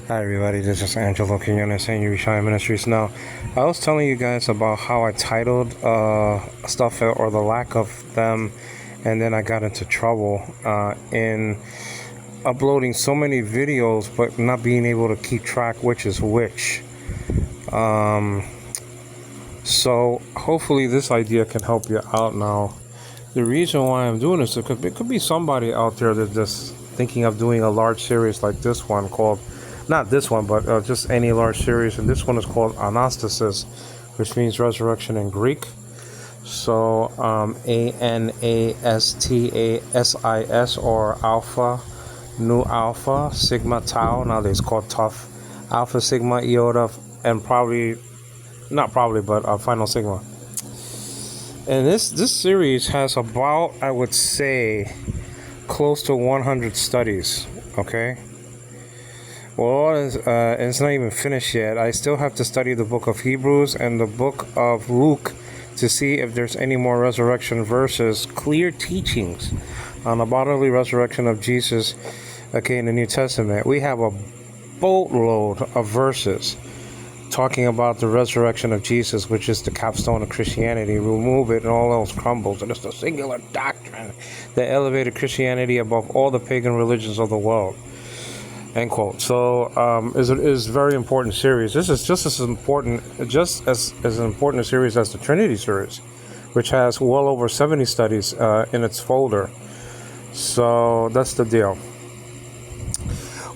Hi everybody, this is Angelo Kyykys and you Shine Ministries. Now, I was telling you guys about how I titled stuff or the lack of them, and then I got into trouble in uploading so many videos but not being able to keep track which is which. So hopefully this idea can help you out now. The reason why I'm doing this is because it could be somebody out there that's just thinking of doing a large series like this one called, not this one, but just any large series. And this one is called ANASTASIS, which means resurrection in Greek. So ANASTASIS, or Alpha, Nu Alpha, Sigma Tau. Nowadays called Tough, Alpha Sigma Iota, and Final Sigma. And this series has about, I would say, close to 100 studies. Okay. Well, it's not even finished yet. I still have to study the book of Hebrews and the book of Luke to see if there's any more resurrection verses, clear teachings on the bodily resurrection of Jesus, okay, in the New Testament. We have a boatload of verses talking about the resurrection of Jesus, which is the capstone of Christianity. Remove it and all else crumbles. And it's the singular doctrine that elevated Christianity above all the pagan religions of the world. End quote. So it is a very important series. This is just as important a series as the Trinity series, which has well over 70 studies in its folder. So that's the deal.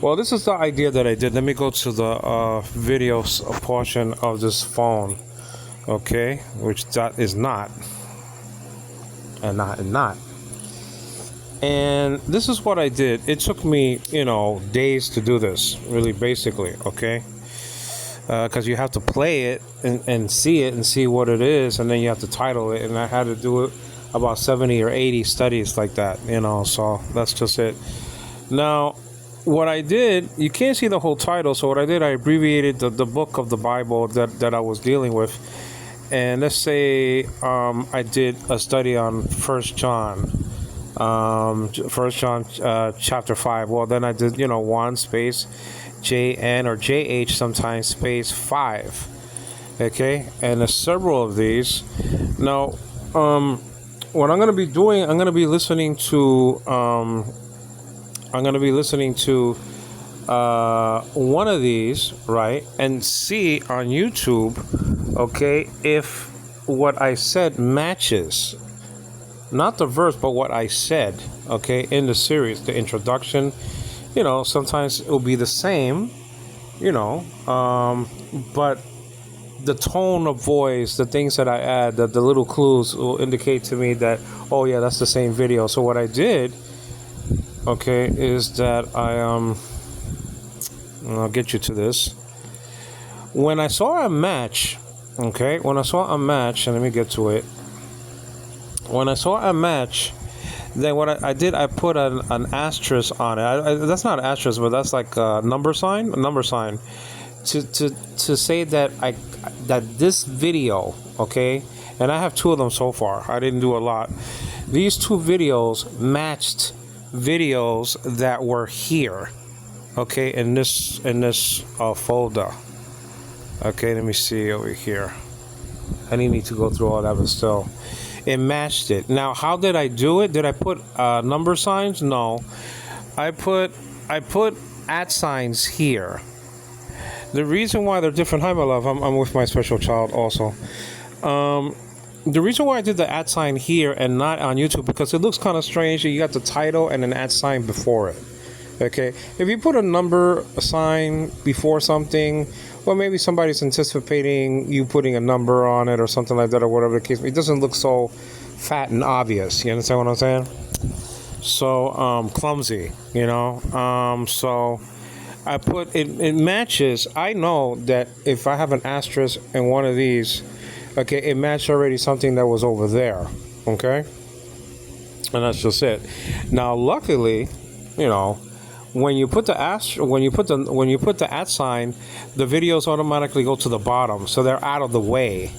Well, this is the idea that I did. Let me go to the video portion of this phone, okay, which that is not. And this is what I did. It took me, days to do this, really, basically, okay? Because you have to play it and see what it is, and then you have to title it. And I had to do it about 70 or 80 studies like that, so that's just it. Now, what I did, you can't see the whole title, so what I did, I abbreviated the book of the Bible that I was dealing with. And let's say I did a study on 1 John. Chapter 5. Well, then I did, 1 space JN or JH sometimes space 5. Okay, and there's several of these. Now, what I'm going to be doing, I'm going to be listening to one of these, right, and see on YouTube, okay, if what I said matches. Not the verse, but what I said, okay, in the series, the introduction. Sometimes it will be the same, but the tone of voice, the things that I add, the little clues will indicate to me that, oh yeah, that's the same video. So what I did, okay, is that I'll get you to this. When I saw a match, and let me get to it. When I saw a match, then what I did, I put an asterisk on it. That's not an asterisk, but that's like a number sign, to say that that this video, okay, and I have 2 of them so far. I didn't do a lot. These 2 videos matched videos that were here, okay, in this folder. Okay, let me see over here. I didn't need to go through all that, but still. It matched it. Now, how did I do it? Did I put number signs? No. I put @ signs here. The reason why they're different, hi my love, I'm with my special child also. The reason why I did the @ sign here and not on YouTube, because it looks kind of strange. You got the title and an @ sign before it. Okay, if you put a number sign before something, well, maybe somebody's anticipating you putting a number on it or something like that, or whatever the case. It doesn't look so fat and obvious. You understand what I'm saying? So clumsy, So I put it. It matches. I know that if I have an asterisk in one of these, okay, it matched already something that was over there. Okay, and that's just it. Now, luckily, when you put the @ sign, the videos automatically go to the bottom, so they're out of the way.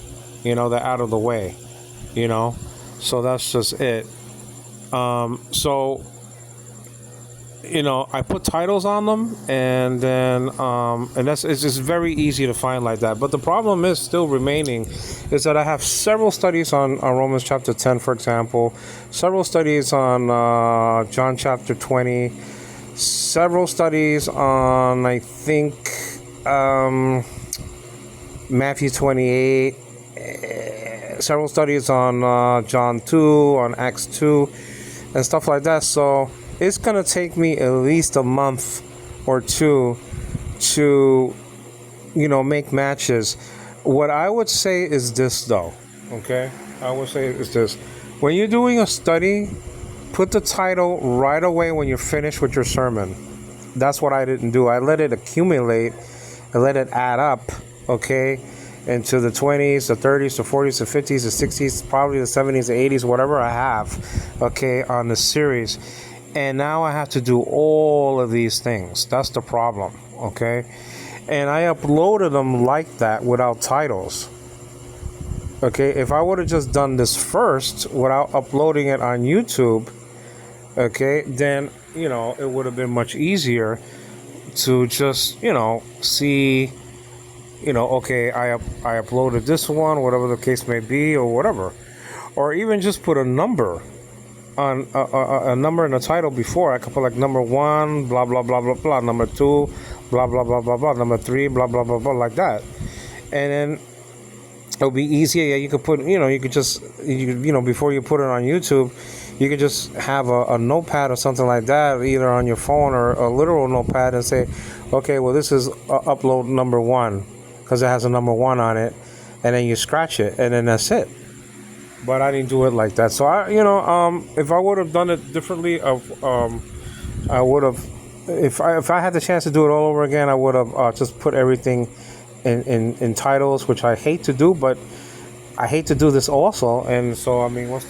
So that's just it. So I put titles on them, and then and it's just very easy to find like that. But the problem is still remaining, is that I have several studies on Romans chapter 10, for example, several studies on John chapter 20, several studies on, I think, Matthew 28, several studies on John 2, on Acts 2, and stuff like that. So it's going to take me at least a month or two to, make matches. What I would say is this, though, okay? I would say is this. When you're doing a study, put the title right away when you're finished with your sermon. That's what I didn't do. I let it accumulate and let it add up, okay, into the 20s, the 30s, the 40s, the 50s, the 60s, probably the 70s, the 80s, whatever I have, okay, on the series. And now I have to do all of these things. That's the problem, okay? And I uploaded them like that without titles. Okay, if I would have just done this first without uploading it on YouTube, okay, then, it would have been much easier to just, see, okay, I uploaded this one, whatever the case may be, or whatever. Or even just put a number on a number in the title before. I could put like number 1, blah, blah, blah, blah, blah, number 2, blah, blah, blah, blah, blah, number 3, blah, blah, blah, blah, like that. And then it'll be easier. Yeah, you could put, you could just, before you put it on YouTube, you could just have a notepad or something like that, either on your phone or a literal notepad, and say, okay, well, this is upload number 1, because it has a number 1 on it, and then you scratch it, and then that's it. But I didn't do it like that. So if I would have done it differently, I would have. If I had the chance to do it all over again, I would have just put everything in titles, which I hate to do, but I hate to do this also. And so, I mean, what's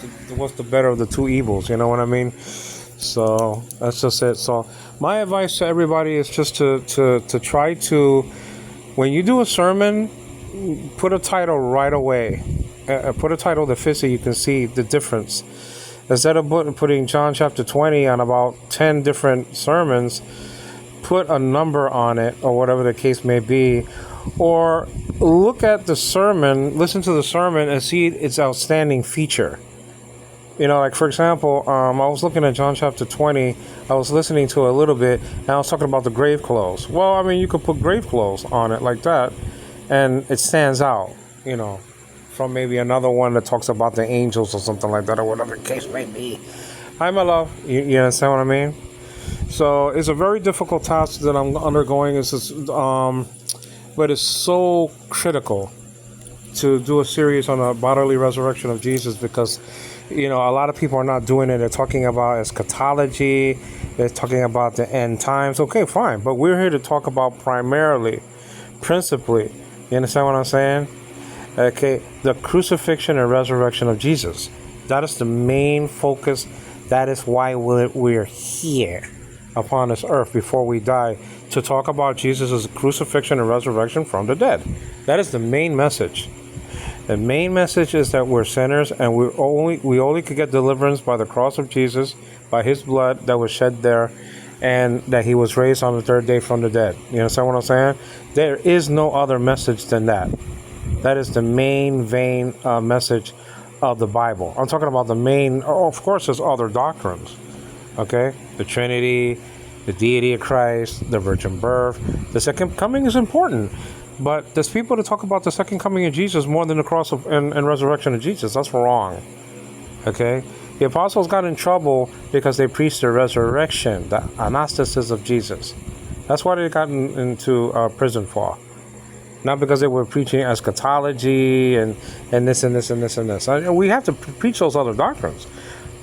the better of the two evils? You know what I mean? So that's just it. So my advice to everybody is just to try to, when you do a sermon, put a title right away. Put a title that fits it. You can see the difference. Instead of putting John chapter 20 on about 10 different sermons, put a number on it, or whatever the case may be. Or look at the sermon, listen to the sermon, and see its outstanding feature. Like, for example, I was looking at John chapter 20. I was listening to it a little bit, and I was talking about the grave clothes. Well, I mean, you could put grave clothes on it like that, and it stands out, from maybe another one that talks about the angels or something like that, or whatever the case may be. Hi, my love. You understand what I mean? So it's a very difficult task that I'm undergoing. But it's so critical to do a series on the bodily resurrection of Jesus, because, a lot of people are not doing it. They're talking about eschatology. They're talking about the end times. Okay, fine. But we're here to talk about principally, you understand what I'm saying? Okay, the crucifixion and resurrection of Jesus. That is the main focus. That is why we're here upon this earth before we die, to talk about Jesus' crucifixion and resurrection from the dead. That is the main message. The main message is that we're sinners, and we only could get deliverance by the cross of Jesus, by his blood that was shed there, and that he was raised on the third day from the dead. You understand what I'm saying? There is no other message than that. That is the main vein message of the Bible. I'm talking about the main. Of course, there's other doctrines. Okay, the Trinity, the deity of Christ, the virgin birth. The second coming is important, but there's people that talk about the second coming of Jesus more than the cross and resurrection of Jesus. That's wrong. Okay, the apostles got in trouble because they preached the resurrection, the ANASTASIS of Jesus. That's why they got into prison for. Not because they were preaching eschatology and this and this and this and this. We have to preach those other doctrines,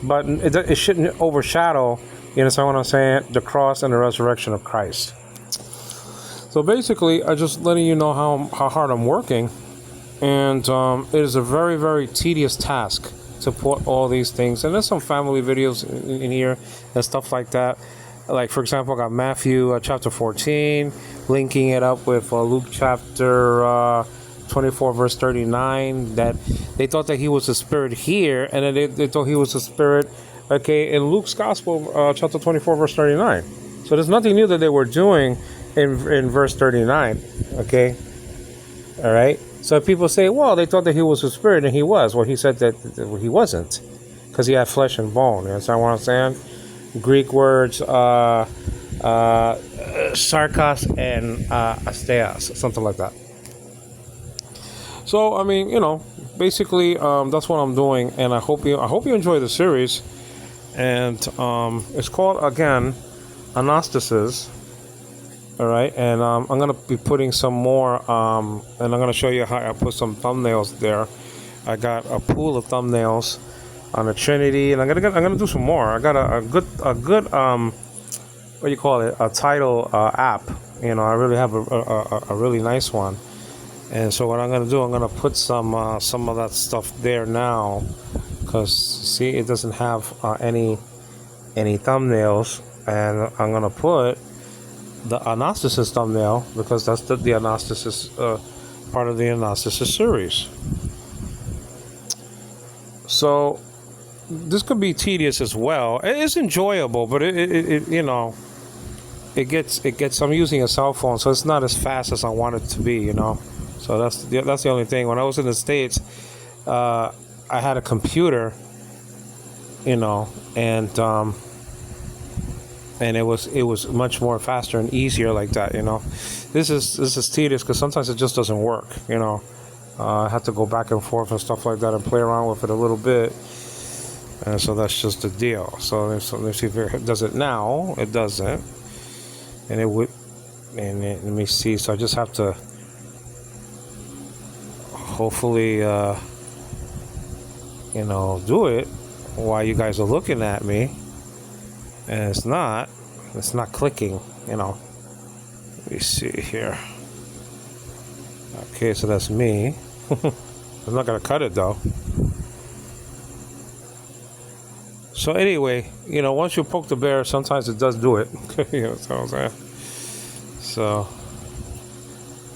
but it shouldn't overshadow, you understand what I'm saying, the cross and the resurrection of Christ. So basically, I'm just letting you know how hard I'm working, and it is a very, very tedious task to put all these things. And there's some family videos in here and stuff like that. Like, for example, I got Matthew chapter 14, linking it up with Luke chapter 24, verse 39, that they thought that he was a spirit here, and then they thought he was a spirit, okay, in Luke's gospel, chapter 24, verse 39. So there's nothing new that they were doing in verse 39. Okay, all right. So people say, well, they thought that he was a spirit, and he was. Well, he said that he wasn't, because he had flesh and bone. You understand what I'm saying? Greek words, sarkos and asteas, something like that. So I mean, basically, that's what I'm doing, and I hope you enjoy the series. And it's called, again, Anastasis. All right, and I'm gonna be putting some more, and I'm gonna show you how I put some thumbnails there. I got a pool of thumbnails on the Trinity, and I'm gonna do some more. I got a good what do you call it? A title app. I really have a really nice one. And so what I'm gonna do, I'm gonna put some of that stuff there now, because see, it doesn't have any thumbnails, and I'm gonna put the Anastasis thumbnail, because that's the Anastasis part of the Anastasis series. So this could be tedious as well. It's enjoyable, but it gets. I'm using a cell phone, so it's not as fast as I want it to be. So that's the only thing. When I was in the States, I had a computer, and it was much more faster and easier like that. This is tedious because sometimes it just doesn't work. I have to go back and forth and stuff like that and play around with it a little bit, and so that's just the deal. So let's see if it does it now. It doesn't, and it would. And let me see. So I just have to hopefully do it while you guys are looking at me. And it's not clicking. Let me see here. Okay, so that's me. I'm not gonna cut it though. So anyway, once you poke the bear, sometimes it does do it. That's what I'm saying. So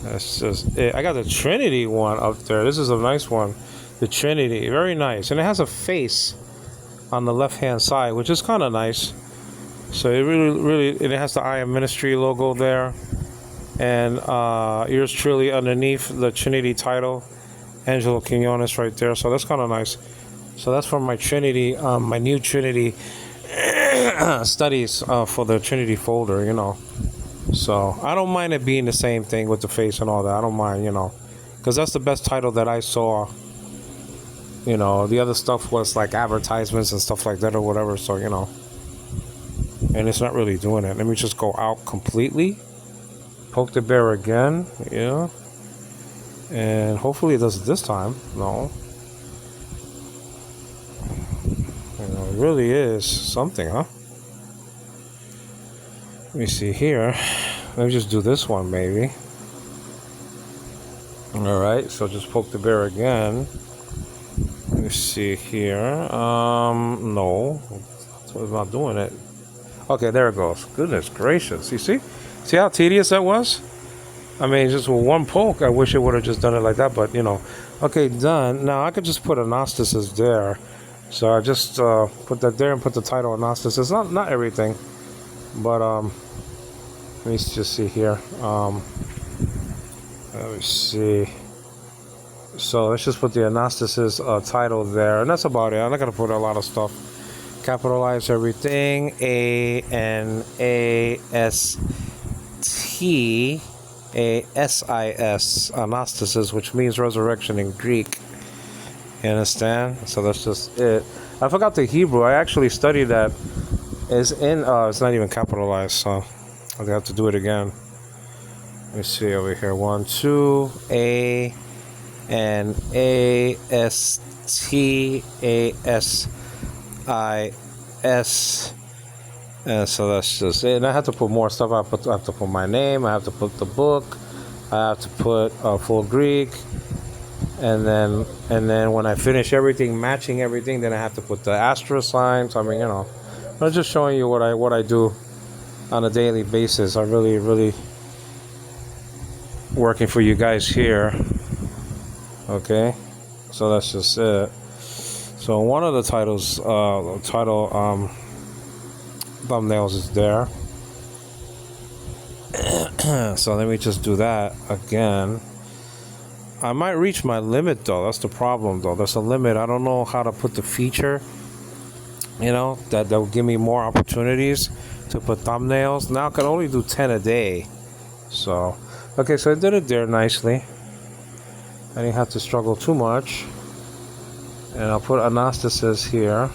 that's just it. I got the Trinity one up there. This is a nice one. The Trinity, very nice, and it has a face on the left-hand side, which is kind of nice. So it really, it has the I Am Ministry logo there, and yours truly underneath the Trinity title, Angelo Quinones right there. So that's kind of nice. So that's from my Trinity, my new Trinity studies for the Trinity folder. So I don't mind it being the same thing with the face and all that. I don't mind, because that's the best title that I saw. The other stuff was like advertisements and stuff like that or whatever. So and it's not really doing it. Let me just go out completely, poke the bear again, and hopefully it does it this time. No, it really is something, huh? Let me see here. Let me just do this one, maybe. All right, so just poke the bear again. Let me see here. No, it's not doing it. Okay, there it goes. Goodness gracious. You see how tedious that was? I mean, just with one poke, I wish it would have just done it like that, but Okay, done. Now I could just put Anastasis there. So I just put that there and put the title Anastasis. Not everything, but let me just see here. Let me see. So let's just put the Anastasis title there, and that's about it. I'm not gonna put a lot of stuff. Capitalize everything. ANASTASIS, Anastasis, which means resurrection in Greek. You understand? So that's just it. I forgot the Hebrew. I actually studied that. It's not even capitalized, so I'll have to do it again. Let me see over here. 1, 2, ANASTASIS. And so that's just it. And I have to put more stuff. I have to put my name. I have to put the book. I have to put full Greek. And then when I finish everything, matching everything, then I have to put the asterisk signs. I mean, I'm just showing you what I do on a daily basis. I'm really working for you guys here. Okay, so that's just it. So one of the thumbnails is there. So let me just do that again. I might reach my limit though. That's the problem though. There's a limit. I don't know how to put the feature, that will give me more opportunities to put thumbnails. Now I can only do 10 a day. So, okay, so I did it there nicely. I didn't have to struggle too much. And I'll put Anastasis here.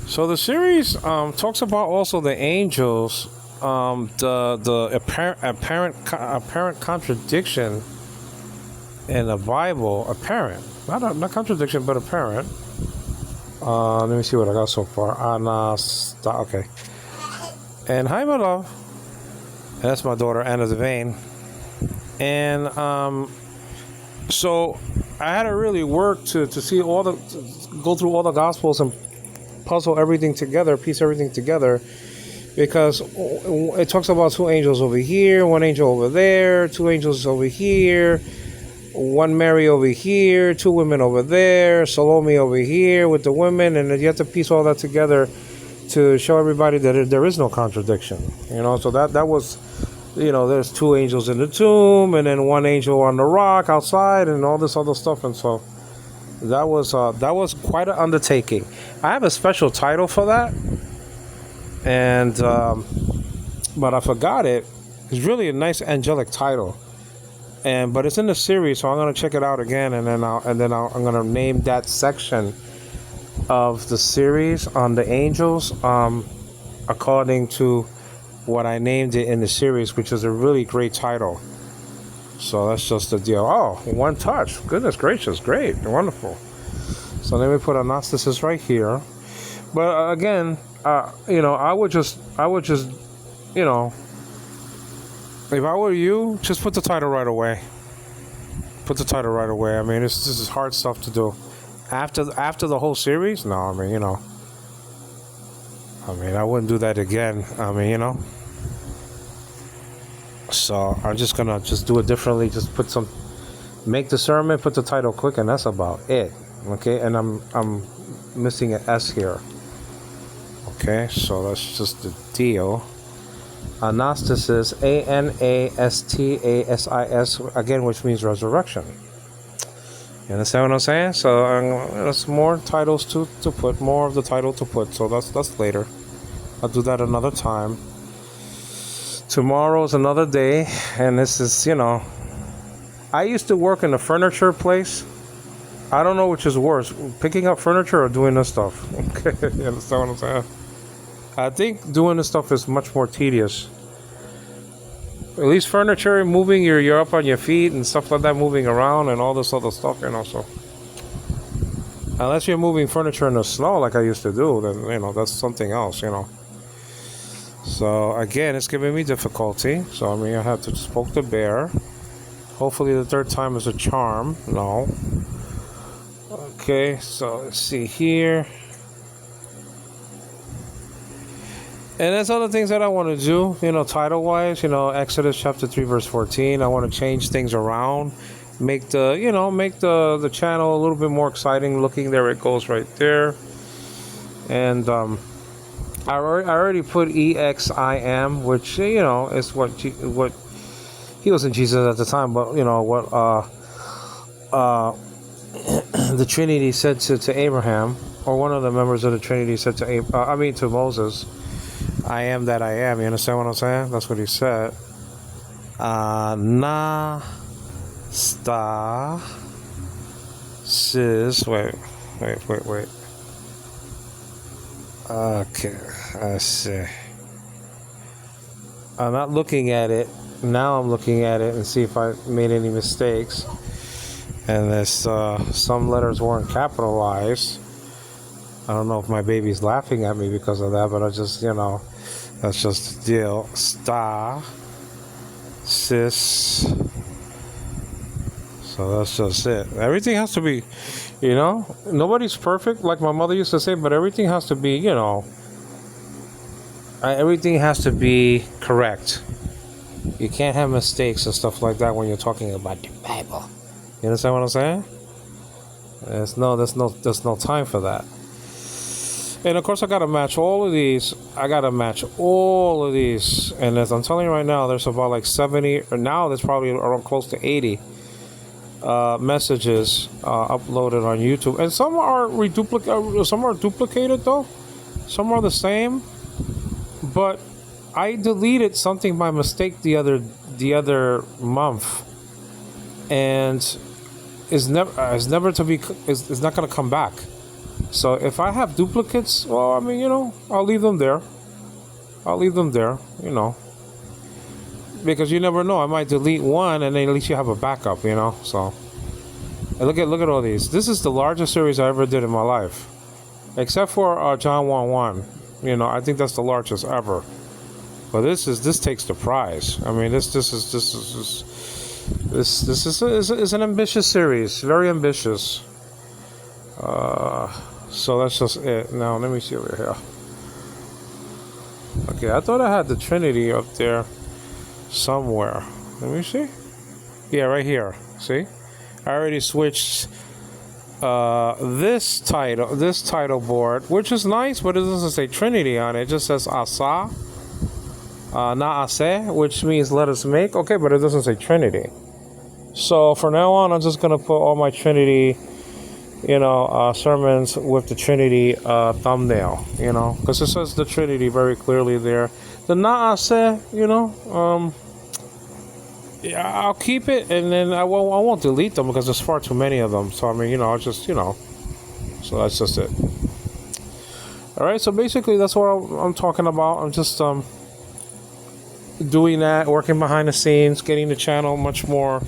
So the series talks about also the angels, the apparent contradiction in the Bible. Apparent, not contradiction, but apparent. Let me see what I got so far. Okay. And hi, my love. And that's my daughter, Anna Devane. And so I had to really work to see go through all the Gospels and puzzle everything together, piece everything together, because it talks about 2 angels over here, 1 angel over there, 2 angels over here, 1 Mary over here, 2 women over there, Salome over here with the women, and you have to piece all that together to show everybody that there is no contradiction. So that was, there's 2 angels in the tomb, and then 1 angel on the rock outside, and all this other stuff, and so that was quite an undertaking. I have a special title for that, and but I forgot it. It's really a nice angelic title, but it's in the series, so I'm gonna check it out again, and then I'm gonna name that section of the series on the angels according to what I named it in the series, which is a really great title. So that's just the deal. Oh, 1 touch. Goodness gracious, great, wonderful. So let me put Anastasis right here. But again, I would just, if I were you, just put the title right away. Put the title right away. I mean, this is hard stuff to do. After the whole series, no. I mean, I wouldn't do that again. So I'm just gonna do it differently. Just make the sermon, put the title quick, and that's about it. Okay, and I'm missing an S here. Okay, so that's just the deal. Anastasis, Anastasis, again, which means resurrection. You understand what I'm saying? So there's more titles to put, more of the title to put. So that's later. I'll do that another time. Tomorrow is another day, and this is, I used to work in a furniture place. I don't know which is worse, picking up furniture or doing this stuff. Okay, you understand what I'm saying? I think doing this stuff is much more tedious. At least furniture, moving, you're up on your feet and stuff like that, moving around and all this other stuff, so. Unless you're moving furniture in the snow like I used to do, then, that's something else, So, again, it's giving me difficulty. So, I have to just poke the bear. Hopefully the 3rd time is a charm. No. Okay, so let's see here. And there's other things that I want to do, title-wise. Exodus chapter 3, verse 14. I want to change things around. Make the channel a little bit more exciting looking. There it goes right there. And, I already put EXIM, which is what he wasn't Jesus at the time, but what the Trinity said to Abraham, or one of the members of the Trinity said to Moses, "I am that I am." You understand what I'm saying? That's what he said. Anastasis. Wait. Okay, let's see. I'm not looking at it. Now I'm looking at it and see if I made any mistakes. And there's some letters weren't capitalized. I don't know if my baby's laughing at me because of that, but I just, that's just the deal. Sis. So that's just it. Everything has to be, nobody's perfect, like my mother used to say, but everything has to be, everything has to be correct. You can't have mistakes and stuff like that when you're talking about the Bible. You understand what I'm saying? There's no time for that. And of course, I gotta match all of these I gotta match all of these, and as I'm telling you right now, there's about like 70, or now there's probably around close to 80 messages uploaded on YouTube, and some are some are duplicated though, some are the same. But I deleted something by mistake the other month, and is never to be is not gonna come back. So if I have duplicates, well, I mean, I'll leave them there. Because you never know. I might delete one, and then at least you have a backup, So, and look at all these. This is the largest series I ever did in my life, except for John 1:1. I think that's the largest ever. But this takes the prize. I mean, this is an ambitious series, very ambitious. So that's just it. Now let me see over here. Okay, I thought I had the Trinity up there somewhere. Let me see. Yeah, right here. See, I already switched this title board, which is nice, but it doesn't say Trinity on it. It just says Asa, na Ase, which means let us make. Okay, but it doesn't say Trinity. So from now on, I'm just gonna put all my Trinity, sermons with the Trinity thumbnail, because it says the Trinity very clearly there. The Naase, yeah, I'll keep it, and then I won't delete them because there's far too many of them. So I mean, I'll just, so that's just it. All right, so basically that's what I'm talking about. I'm just doing that, working behind the scenes, getting the channel much more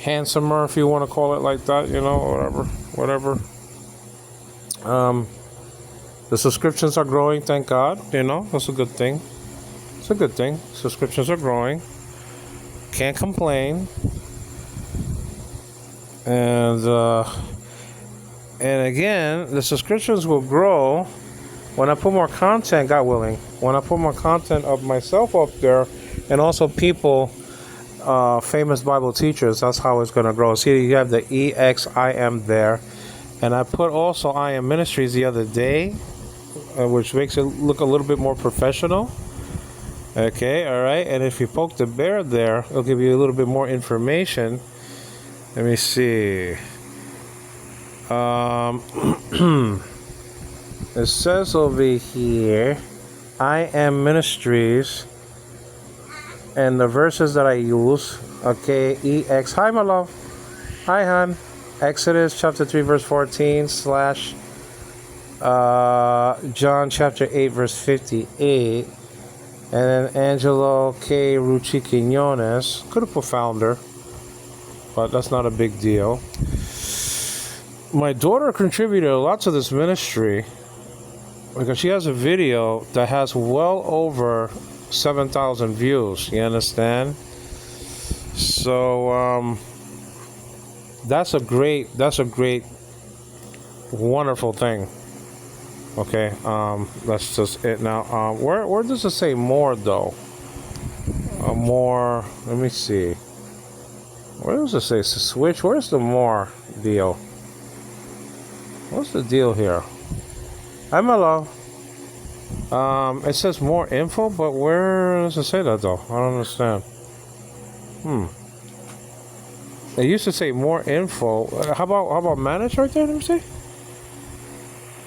handsomer, if you want to call it like that, whatever. The subscriptions are growing, thank God. That's a good thing. It's a good thing. Subscriptions are growing. Can't complain. And again, the subscriptions will grow when I put more content, God willing. When I put more content of myself up there, and also people, famous Bible teachers. That's how it's going to grow. See, you have the EXIM there, and I put also I Am Ministries the other day, which makes it look a little bit more professional. Okay, all right. And if you poke the bear there, it'll give you a little bit more information. Let me see. It says over here, I Am Ministries. And the verses that I use, okay, EX. Hi, my love. Hi, hon. Exodus chapter 3, verse 14, / John chapter 8, verse 58. And then Angelo Kyky QUINONES. Could have put founder, but that's not a big deal. My daughter contributed a lot to this ministry because she has a video that has well over 7,000 views. You understand? So that's a great, wonderful thing. Okay, that's just it. Now, where does it say more though? More. Let me see. Where does it say switch? Where's the more deal? What's the deal here? Hi, my love. It says more info, but where does it say that though? I don't understand. It used to say more info. How about manage right there? Let me see.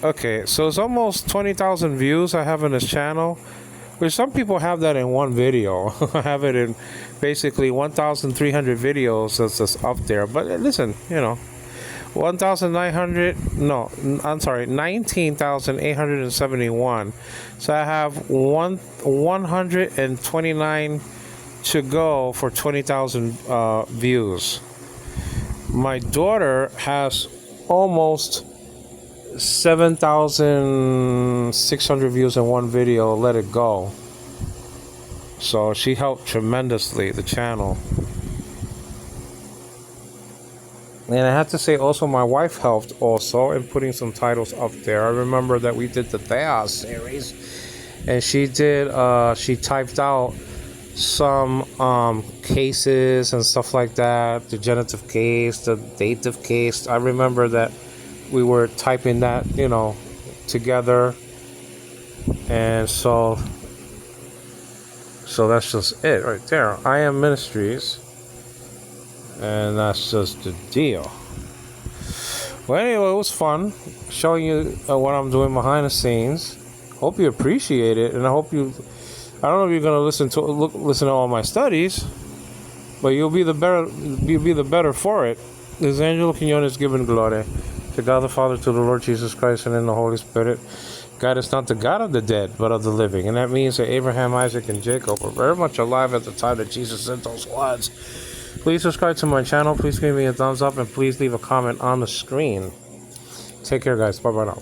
Okay, so it's almost 20,000 views I have on this channel, which some people have that in one video. I have it in basically 1,300 videos that's just up there. But listen, 19,871. So I have 129 to go for 20,000 views. My daughter has almost 7,600 views in one video. Let it go. So she helped tremendously the channel. And I have to say also my wife helped also in putting some titles up there. I remember that we did the Theos series, and she typed out some cases and stuff like that, the genitive case, the dative case. I remember that we were typing that, together. And so that's just it right there. I Am Ministries, and that's just the deal. Well, anyway, it was fun showing you what I'm doing behind the scenes. Hope you appreciate it, and I hope you. I don't know if you're gonna listen to all my studies, but you'll be the better for it. This is Angelo Quinones giving glory to God the Father, to the Lord Jesus Christ, and in the Holy Spirit. God is not the God of the dead, but of the living, and that means that Abraham, Isaac, and Jacob were very much alive at the time that Jesus sent those words. Please subscribe to my channel. Please give me a thumbs up, and please leave a comment on the screen. Take care, guys. Bye-bye now.